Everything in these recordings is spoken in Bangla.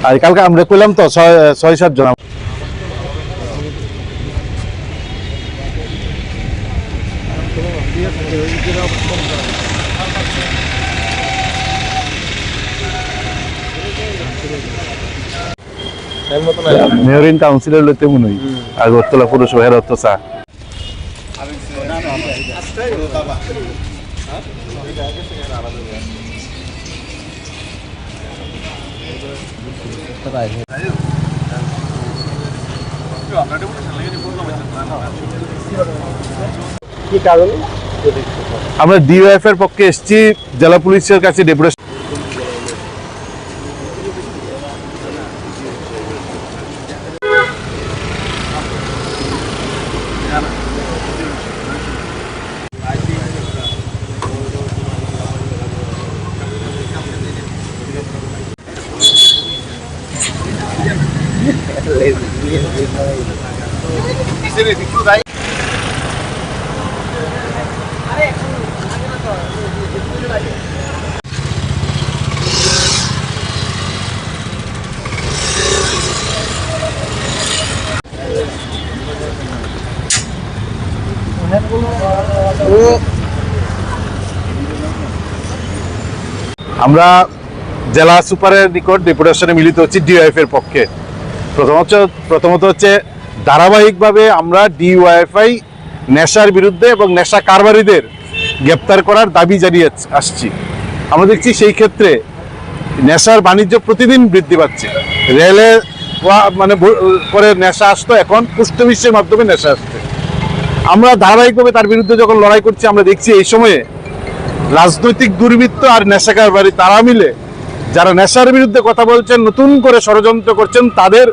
আর কালকে আমরা কইলাম তো ৬-৭ জন। মেয়রিন কাউন্সিলর লইতে মনে হয় আগরতলা পুরসভার অর্থ চা আমরা ডিওএফ এর পক্ষে এসেছি জেলা পুলিশের কাছে ডেপুটেশন। আমরা জেলা সুপারের নিকট ডেপুটেশনে মিলিত হচ্ছি ডিওএফ এর পক্ষে। প্রথমত হচ্ছে ধারাবাহিকভাবে আমরা ডিওয়াইফআই নেশার বিরুদ্ধে এবং নেশা কারবারিদের গ্রেপ্তার করার দাবি জানিয়ে আসছি। আমরা দেখছি সেই ক্ষেত্রে নেশার বাণিজ্য প্রতিদিন বৃদ্ধি পাচ্ছে। রেলে মানে করে নেশা আসতো, এখন পুষ্টবিশ্বের মাধ্যমে নেশা আসছে। আমরা ধারাবাহিকভাবে তার বিরুদ্ধে যখন লড়াই করছি, আমরা দেখছি এই সময়ে রাজনৈতিক দুর্বৃত্ত আর নেশা কারবারি তারা মিলে যারা নেশার বিরুদ্ধে কথা বলছেন, নতুন করে ষড়যন্ত্র করছেন, তাদের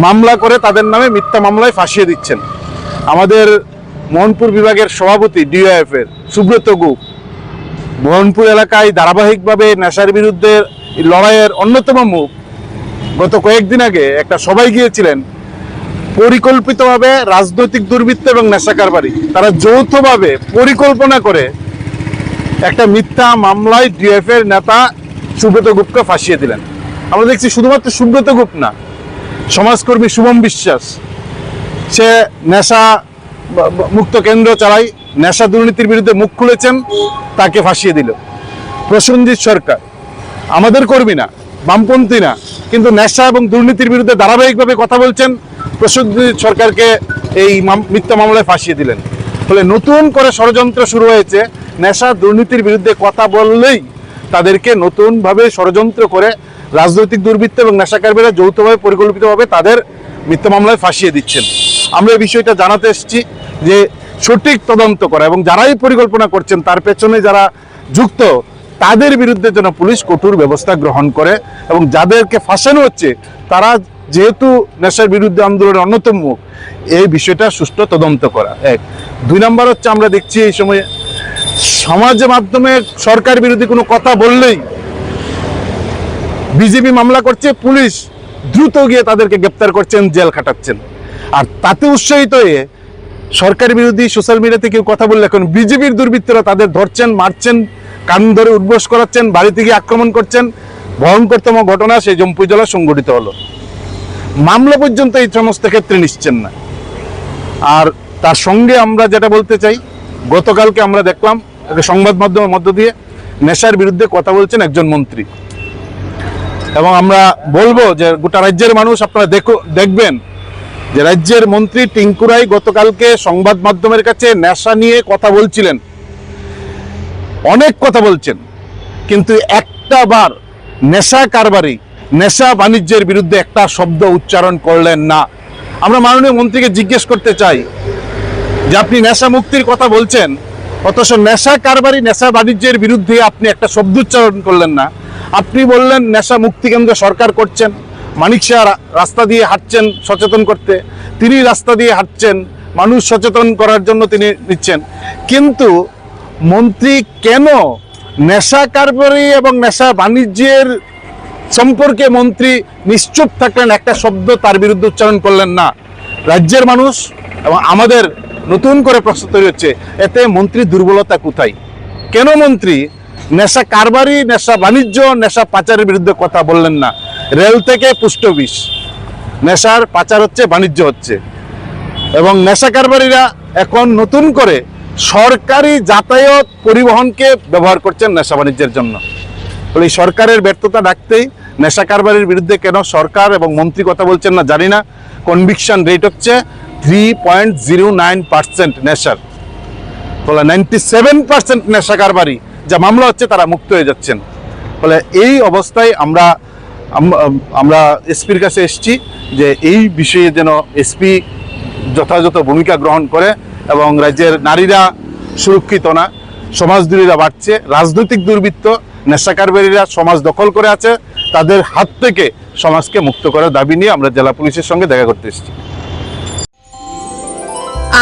মামলা করে তাদের নামে মিথ্যা মামলায় ফাঁসিয়ে দিচ্ছেন। আমাদের মোহনপুর বিভাগের সভাপতি ডিওএফ এর সুব্রত গুপ মোহনপুর এলাকায় ধারাবাহিকভাবে নেশার বিরুদ্ধে লড়াইয়ের অন্যতম মুখ। গত কয়েকদিন আগে একটা সভায় গিয়েছিলেন। পরিকল্পিতভাবে রাজনৈতিক দুর্বৃত্ত এবং নেশা কারবারি তারা যৌথভাবে পরিকল্পনা করে একটা মিথ্যা মামলায় ডিওএফ এর নেতা সুব্রত গুপকে ফাঁসিয়ে দিলেন। আমরা দেখছি শুধুমাত্র সুব্রত গুপ না, সমাজকর্মী শুভম বিশ্বাস, সে নেশা মুক্ত কেন্দ্র চালায়, নেশা দুর্নীতির বিরুদ্ধে মুখ খুলেছেন, তাকে ফাঁসিয়ে দিল। প্রসেনজিৎ সরকার আমাদের কর্মী না, বামপন্থী না, কিন্তু নেশা এবং দুর্নীতির বিরুদ্ধে ধারাবাহিকভাবে কথা বলছেন, প্রসেনজিৎ সরকারকে এই মিথ্যা মামলায় ফাঁসিয়ে দিলেন। ফলে নতুন করে ষড়যন্ত্র শুরু হয়েছে। নেশা দুর্নীতির বিরুদ্ধে কথা বললেই তাদেরকে নতুনভাবে ষড়যন্ত্র করে রাজনৈতিক দুর্বৃত্ত এবং নেশাকারীরা যৌথভাবে পরিকল্পিতভাবে তাদের মিথ্যা মামলায় ফাঁসিয়ে দিচ্ছেন। আমরা এই বিষয়টা জানাতে এসেছি যে সঠিক তদন্ত করা এবং যারাই পরিকল্পনা করছেন তার পেছনে যারা যুক্ত তাদের বিরুদ্ধে যেন পুলিশ কঠোর ব্যবস্থা গ্রহণ করে এবং যাদেরকে ফাঁসানো হচ্ছে তারা যেহেতু নেশার বিরুদ্ধে আন্দোলনের অন্যতম মুখ, এই বিষয়টা সুষ্ঠু তদন্ত করা। এক। ২ নম্বর হচ্ছে আমরা দেখছি এই সময়ে সমাজের মাধ্যমে সরকার বিরোধী কোনো কথা বললেই বিজেপি মামলা করছে, পুলিশ দ্রুত গিয়ে তাদেরকে গ্রেপ্তার করছেন, জেল খাটাচ্ছেন। আর তাতে উৎসাহিত হয়ে সরকার বিরোধী সোশ্যাল মিডিয়াতে কেউ কথা বললে এখন বিজেপির দুর্বৃত্তরা তাদের ধরছেন, মারছেন, কান ধরে উঠবোস করাচ্ছেন, বাড়িতে গিয়ে আক্রমণ করছেন। ভয়ঙ্করতম ঘটনা সেই জম্পুই জেলা সংঘটিত হলো। মামলা পর্যন্ত এই সমস্ত ক্ষেত্রে নিচ্ছেন না। আর তার সঙ্গে আমরা যেটা বলতে চাই, গতকালকে আমরা দেখলাম সংবাদ মাধ্যমের মধ্য দিয়ে নেশার বিরুদ্ধে কথা বলছেন একজন মন্ত্রী, এবং আমরা বলবো যে গোটা রাজ্যের মানুষ আপনারা দেখবেন যে রাজ্যের মন্ত্রী টিঙ্কু রায় গতকালকে সংবাদ মাধ্যমের কাছে নেশা নিয়ে কথা বলছিলেন, অনেক কথা বলছেন, কিন্তু একটা বার নেশা কারবারি নেশা বাণিজ্যের বিরুদ্ধে একটা শব্দ উচ্চারণ করলেন না। আমরা মাননীয় মন্ত্রীকে জিজ্ঞেস করতে চাই যে আপনি নেশা মুক্তির কথা বলছেন, অথচ নেশা কারবারি নেশা বাণিজ্যের বিরুদ্ধে আপনি একটা শব্দ উচ্চারণ করলেন না। আপনি বললেন নেশা মুক্তি কেন্দ্র সরকার করছেন, মানিক শাহ রাস্তা দিয়ে হাঁটছেন সচেতন করতে, তিনি রাস্তা দিয়ে হাঁটছেন মানুষ সচেতন করার জন্য তিনি নিচ্ছেন। কিন্তু মন্ত্রী কেন নেশা কারবারি এবং নেশা বাণিজ্যের সম্পর্কে মন্ত্রী নিশ্চুপ থাকলেন, একটা শব্দ তার বিরুদ্ধে উচ্চারণ করলেন না? রাজ্যের মানুষ এবং আমাদের নতুন করে প্রশ্ন তৈরি হচ্ছে, এতে মন্ত্রী দুর্বলতা কোথায়? কেন মন্ত্রী নেশা কারবারি, নেশা বাণিজ্য, নেশা পাচারের বিরুদ্ধে কথা বললেন না? রেল থেকে পুষ্ট বিষ, নেশার পাচার হচ্ছে, বাণিজ্য হচ্ছে, এবং নেশা কারবারিরা এখন নতুন করে সরকারি যাতায়াত পরিবহনকে ব্যবহার করছেন নেশা বাণিজ্যের জন্য। বলে এই সরকারের ব্যর্থতা ডাকতেই নেশা কারবারির বিরুদ্ধে কেন সরকার এবং মন্ত্রী কথা বলছেন না জানি না। কনভিকশন রেট হচ্ছে 3.09% নেশার, বলে 97% নেশা কারবারি যা মামলা হচ্ছে তারা মুক্ত হয়ে যাচ্ছেন। ফলে এই অবস্থায় আমরা এসপির কাছে এসেছি যে এই বিষয়ে যেন এসপি যথাযথ ভূমিকা গ্রহণ করে এবং রাজ্যের নারীরা সুরক্ষিত না, সমাজদ্রোহীরা বাড়ছে, রাজনৈতিক দুর্বৃত্ত নেশা কারবারিরা সমাজ দখল করে আছে, তাদের হাত থেকে সমাজকে মুক্ত করার দাবি নিয়ে আমরা জেলা পুলিশের সঙ্গে দেখা করতে এসেছি।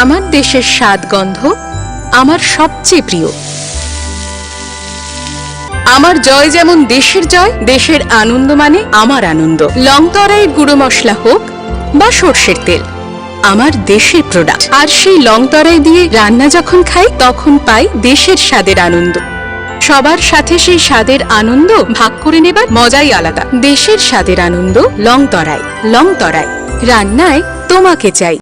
আমার দেশের স্বাদ গন্ধ আমার সবচেয়ে প্রিয়। আমার জয় যেমন দেশের জয়, দেশের আনন্দ মানে আমার আনন্দ। লংতরাইয়ের গুঁড়ো মশলা হোক বা সর্ষের তেল, আমার দেশের প্রোডাক্ট। আর সেই লংতরাই দিয়ে রান্না যখন খাই তখন পাই দেশের স্বাদের আনন্দ। সবার সাথে সেই স্বাদের আনন্দ ভাগ করে নেবার মজাই আলাদা। দেশের স্বাদের আনন্দ লংতরাই। লংতরাই, রান্নায় তোমাকে চাই।